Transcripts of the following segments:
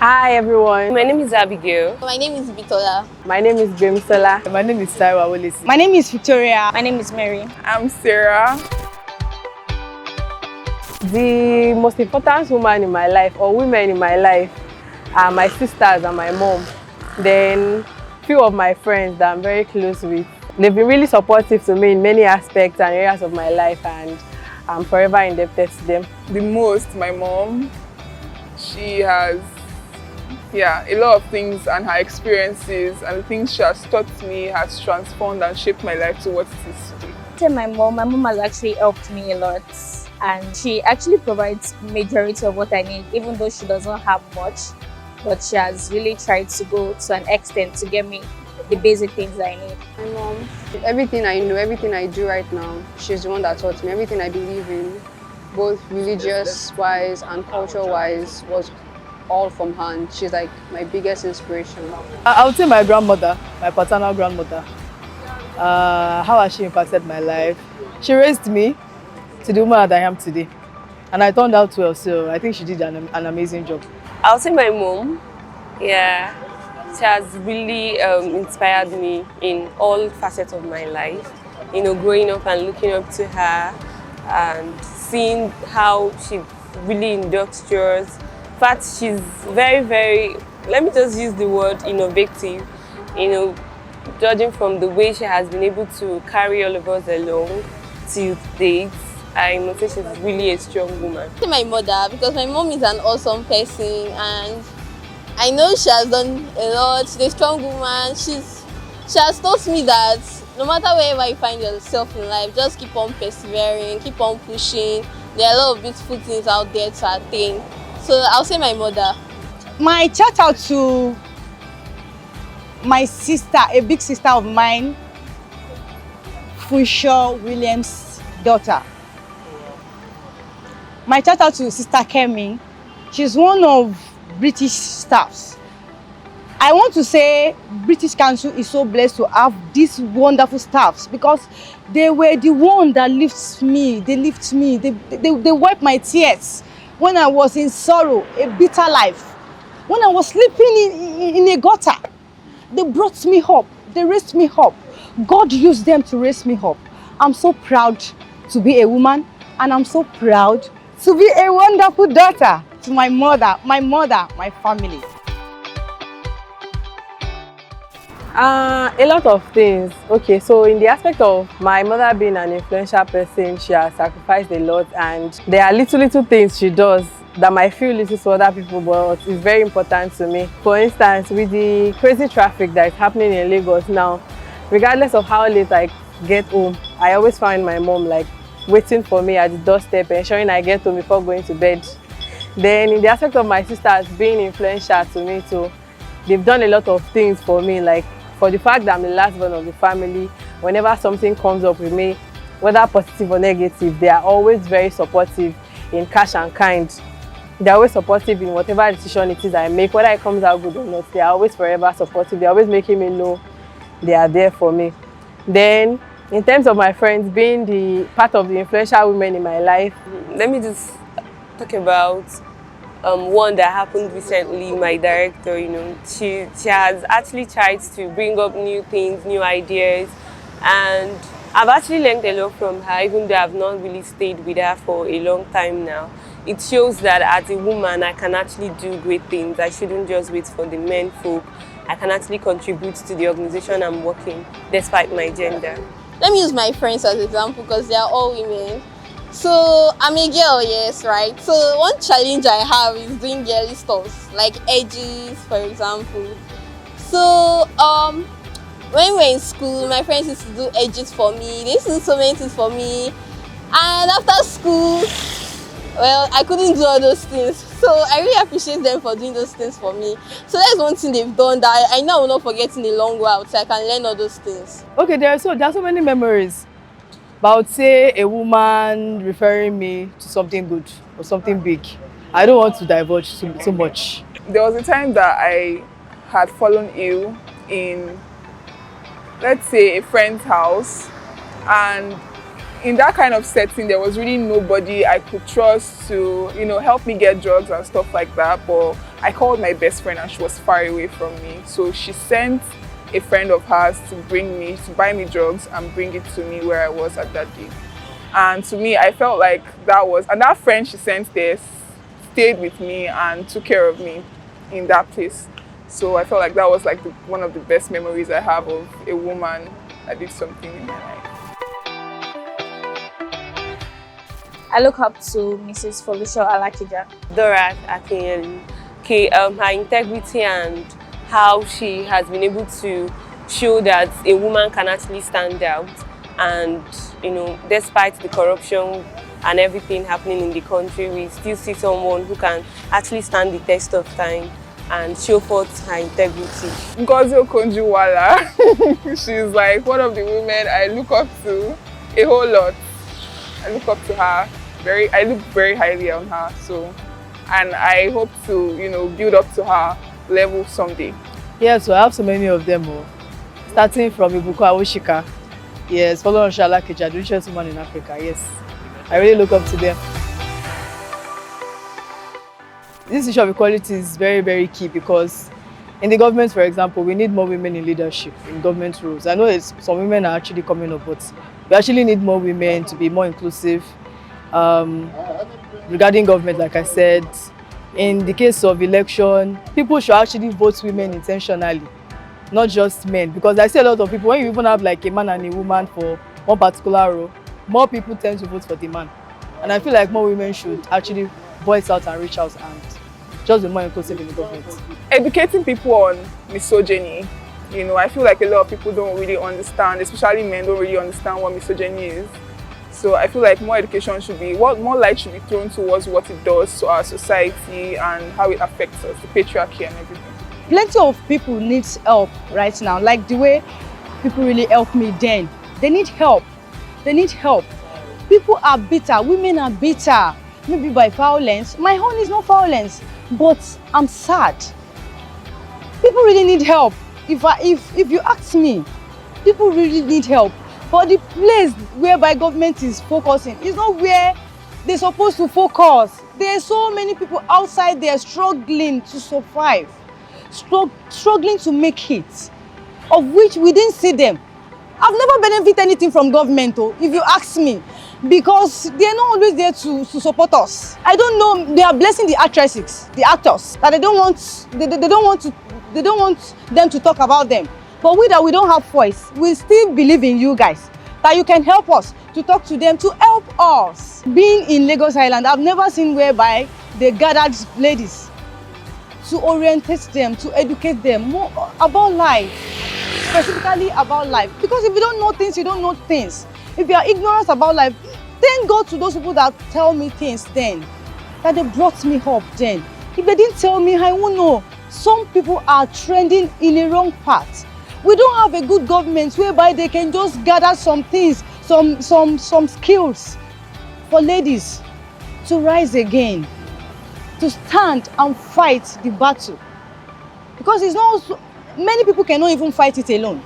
Hi everyone. My name is Abigail. My name is Bitola. My name is Bimsola. My name is Taiwa Wolesi. My name is Victoria. My name is Mary. I'm Sarah. The most important woman in my life, or women in my life, are my sisters and my mom. Then few of my friends that I'm very close with. They've been really supportive to me in many aspects and areas of my life, and I'm forever indebted to them. The most, my mom. She has a lot of things, and her experiences and the things she has taught me has transformed and shaped my life to what it is today. My mom has actually helped me a lot, and she actually provides majority of what I need, even though she doesn't have much, but she has really tried to go to an extent to get me the basic things I need. My mom, everything I know, everything I do right now, she's the one that taught me. Everything I believe in, both religious-wise and culture-wise, was all from her, and she's like my biggest inspiration. I would say my grandmother, my paternal grandmother. How has she impacted my life? She raised me to the woman that I am today, and I turned out well, so I think she did an amazing job. I'll say my mom. Yeah, she has really inspired me in all facets of my life. You know, growing up and looking up to her and seeing how she's really industrious. In fact, she's very, let me just use the word innovative. You know, judging from the way she has been able to carry all of us along till date, I must say she's really a strong woman. My mother, because my mom is an awesome person, and I know she has done a lot. She's a strong woman. She has taught me that no matter wherever you find yourself in life, just keep on persevering, keep on pushing. There are a lot of beautiful things out there to attain. So I'll say my mother. My shout out to my sister, a big sister of mine, Funshaw Williams' daughter. My shout out to Sister Kemi. She's one of British staffs. I want to say British Council is so blessed to have these wonderful staffs, because they were the one that lifts me. They lift me. They wipe my tears when I was in sorrow, a bitter life. When I was sleeping in a gutter, they brought me up. They raised me up. God used them to raise me up. I'm so proud to be a woman, and I'm so proud to be a wonderful daughter to my mother, my family. A lot of things. Okay, so in the aspect of my mother being an influential person, she has sacrificed a lot, and there are little things she does that might feel little to other people, but it's very important to me. For instance, with the crazy traffic that is happening in Lagos now, regardless of how late I get home, I always find my mom like waiting for me at the doorstep, ensuring I get home before going to bed. Then in the aspect of my sisters being influential to me too, they've done a lot of things for me, like for the fact that I'm the last one of the family. Whenever something comes up with me, whether positive or negative, they are always very supportive in cash and kind. They're always supportive in whatever decision it is I make, whether it comes out good or not. They are always forever supportive. They're always making me know they are there for me. Then in terms of my friends being the part of the influential women in my life, Let me just talk about one that happened recently. My director, you know, she has actually tried to bring up new things, new ideas, and I've actually learned a lot from her, even though I've not really stayed with her for a long time now. It shows that as a woman, I can actually do great things. I shouldn't just wait for the men folk. I can actually contribute to the organization I'm working, despite my gender. Let me use my friends as an example, because they are all women. So I'm a girl, yes, right? So one challenge I have is doing girly stuff, like edges, for example. So when we're in school, my friends used to do edges for me. They used to do so many things for me. And after school, well, I couldn't do all those things. So I really appreciate them for doing those things for me. So that's one thing they've done that I know I will not forget in the long while, so I can learn all those things. Okay, there are so many memories. But I would say a woman referring me to something good or something big. I don't want to divulge too much. There was a time that I had fallen ill in, let's say, a friend's house, and in that kind of setting, there was really nobody I could trust to, help me get drugs and stuff like that. But I called my best friend and she was far away from me. So she sent a friend of hers to buy me drugs and bring it to me where I was at that day. And to me, I felt like and that friend she sent there stayed with me and took care of me in that place. So I felt like that was like one of the best memories I have of a woman that did something in my life. I look up to Mrs. Folusho Alakija. Dora Akinyelu. Okay, her integrity and how she has been able to show that a woman can actually stand out, and despite the corruption and everything happening in the country, we still see someone who can actually stand the test of time and show forth her integrity. Ngozi Okonjo-Iweala, she's like one of the women I look up to a whole lot. I look up to her, I look very highly on her, and I hope to, build up to her level someday. Yes, so I have so many of them, starting from Ibuku Awoshika, yes, following Shala Keja, the richest woman in Africa, yes. I really look up to them. This issue of equality is very, very key because in the government, for example, we need more women in leadership, in government roles. I know some women are actually coming up, but we actually need more women to be more inclusive. Regarding government, like I said, in the case of election, people should actually vote women intentionally, not just men. Because I see a lot of people, when you even have like a man and a woman for one particular role, more people tend to vote for the man. And I feel like more women should actually voice out and reach out and just be more inclusive in the government. Educating people on misogyny, I feel like a lot of people don't really understand, especially men don't really understand what misogyny is. So I feel like more education more light should be thrown towards what it does to our society and how it affects us, the patriarchy and everything. Plenty of people need help right now, like the way people really helped me then. They need help. They need help. People are bitter, women are bitter, maybe by violence. My own is not violence, but I'm sad. People really need help. If you ask me, people really need help. But the place whereby government is focusing is not where they're supposed to focus. There are so many people outside there struggling to survive, struggling to make it, of which we didn't see them. I've never benefited anything from government, if you ask me, because they're not always there to support us. I don't know, they are blessing the actresses, the actors, that they don't want them to talk about them. But we don't have voice, we still believe in you guys, that you can help us, to talk to them, to help us. Being in Lagos Island, I've never seen whereby they gathered ladies to orientate them, to educate them more about life, specifically about life. Because if you don't know things, you don't know things. If you are ignorant about life, thank God to those people that tell me things then, that they brought me up then. If they didn't tell me, I won't know. Some people are trending in a wrong path. We don't have a good government whereby they can just gather some things, some skills for ladies to rise again, to stand and fight the battle. Because it's not, many people cannot even fight it alone.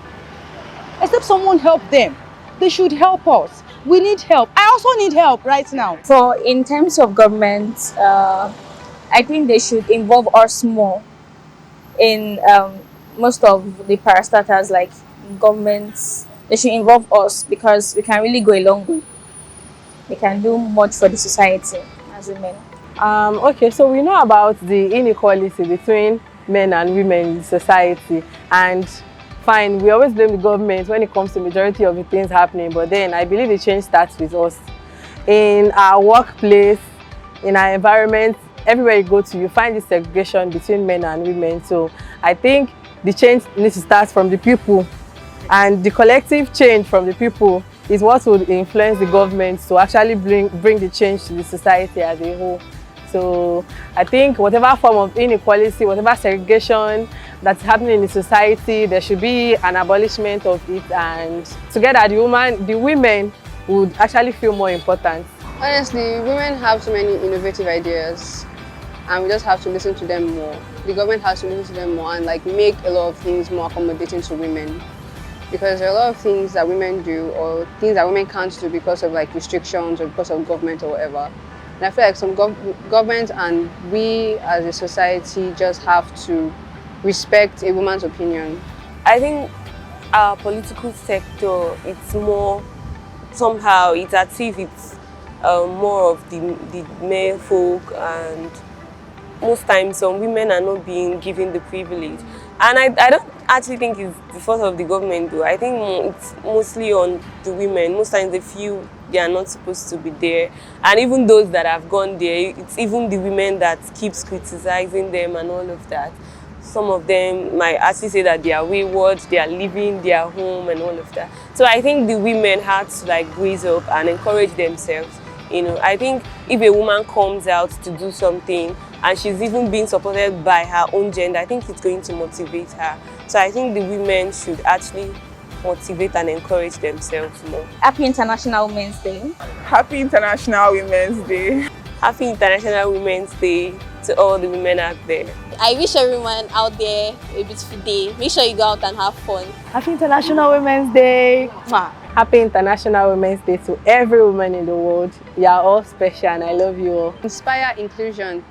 Except someone help them. They should help us. We need help. I also need help right now. So in terms of government, I think they should involve us more in most of the parastatals, like governments. They should involve us because we can really go a long way. We can do much for the society as women. Okay, so we know about the inequality between men and women in society, and fine, we always blame the government when it comes to majority of the things happening, but then I believe the change starts with us. In our workplace, in our environment, everywhere you go to, you find this segregation between men and women. So I think the change needs to start from the people, and the collective change from the people is what will influence the government to actually bring the change to the society as a whole. So I think whatever form of inequality, whatever segregation that's happening in the society, there should be an abolishment of it, and together the women would actually feel more important. Honestly, women have so many innovative ideas, and we just have to listen to them more. The government has to listen to them more and make a lot of things more accommodating to women. Because there are a lot of things that women do, or things that women can't do because of restrictions or because of government or whatever. And I feel like some government and we as a society just have to respect a woman's opinion. I think our political sector, it's more, somehow it's as if it's more of the male folk, and most times some women are not being given the privilege. And I don't actually think it's the fault of the government though. I think it's mostly on the women. Most times they feel they are not supposed to be there. And even those that have gone there, it's even the women that keeps criticizing them and all of that. Some of them might actually say that they are wayward, they are leaving their home and all of that. So I think the women had to like raise up and encourage themselves. You know, I think if a woman comes out to do something and she's even being supported by her own gender, I think it's going to motivate her. So I think the women should actually motivate and encourage themselves more. Happy International Women's Day. Happy International Women's Day. Happy International Women's Day to all the women out there. I wish everyone out there a beautiful day. Make sure you go out and have fun. Happy International Women's Day. Mwah. Happy International Women's Day to every woman in the world. You are all special and I love you all. Inspire inclusion.